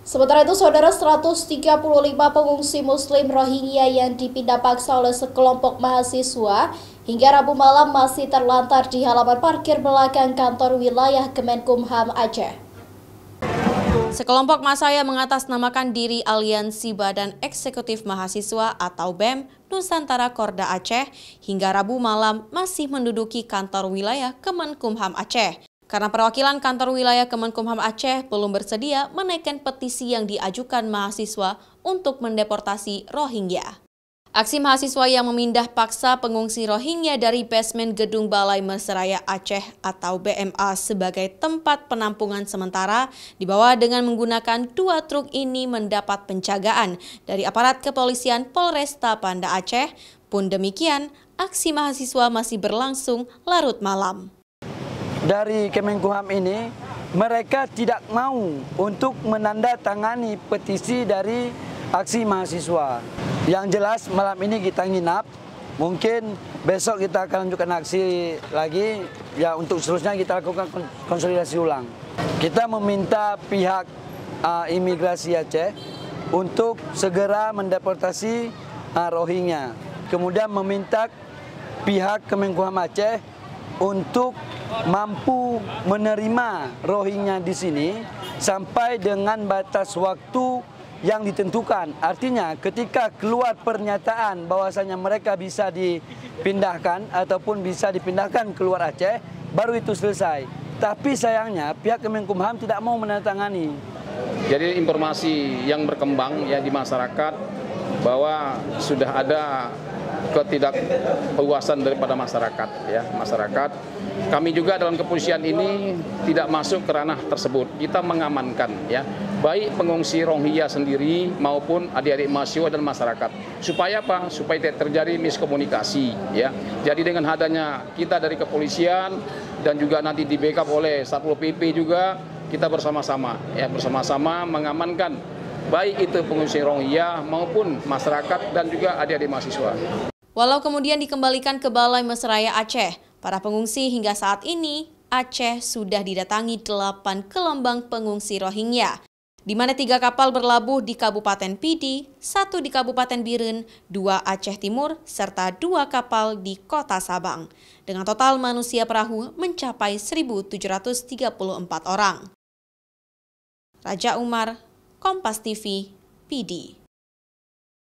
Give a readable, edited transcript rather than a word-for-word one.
Sementara itu, saudara, 135 pengungsi Muslim Rohingya yang dipindah paksa oleh sekelompok mahasiswa hingga Rabu malam masih terlantar di halaman parkir belakang kantor wilayah Kemenkumham Aceh. Sekelompok massa yang mengatasnamakan diri Aliansi Badan Eksekutif Mahasiswa atau BEM Nusantara Korda Aceh hingga Rabu malam masih menduduki kantor wilayah Kemenkumham Aceh. Karena perwakilan kantor wilayah Kemenkumham Aceh belum bersedia menaikkan petisi yang diajukan mahasiswa untuk mendeportasi Rohingya. Aksi mahasiswa yang memindah paksa pengungsi Rohingya dari basement Gedung Balai Mesraya Aceh atau BMA sebagai tempat penampungan sementara dibawa dengan menggunakan 2 truk ini mendapat penjagaan dari aparat kepolisian Polresta Banda Aceh. Pun demikian, aksi mahasiswa masih berlangsung larut malam. Dari Kemenkumham ini, mereka tidak mau untuk menandatangani petisi dari aksi mahasiswa. Yang jelas malam ini kita nginap, mungkin besok kita akan lanjutkan aksi lagi, ya untuk seterusnya kita lakukan konsolidasi ulang. Kita meminta pihak imigrasi Aceh untuk segera mendeportasi Rohingya. Kemudian meminta pihak Kemenkumham Aceh untuk mampu menerima Rohingya di sini sampai dengan batas waktu yang ditentukan. Artinya ketika keluar pernyataan bahwasanya mereka bisa dipindahkan ataupun bisa dipindahkan keluar Aceh, baru itu selesai. Tapi sayangnya pihak Kemenkumham tidak mau menandatangani. Jadi informasi yang berkembang ya di masyarakat bahwa sudah ada ketidakpuasan daripada masyarakat ya, kami juga dalam kepolisian ini tidak masuk ke ranah tersebut. Kita mengamankan ya baik pengungsi Rohingya sendiri maupun adik-adik mahasiswa dan masyarakat. Supaya apa? Supaya tidak terjadi miskomunikasi ya. Jadi dengan adanya kita dari kepolisian dan juga nanti di backup oleh Satpol PP juga, kita bersama-sama mengamankan baik itu pengungsi Rohingya maupun masyarakat dan juga adik-adik mahasiswa. Walau kemudian dikembalikan ke Balai Mesraya Aceh, para pengungsi hingga saat ini Aceh sudah didatangi 8 gelombang pengungsi Rohingya, di mana 3 kapal berlabuh di Kabupaten Pidi, 1 di Kabupaten Biren, 2 Aceh Timur, serta 2 kapal di Kota Sabang. Dengan total manusia perahu mencapai 1.734 orang. Raja Umar, Kompas TV, Pidi.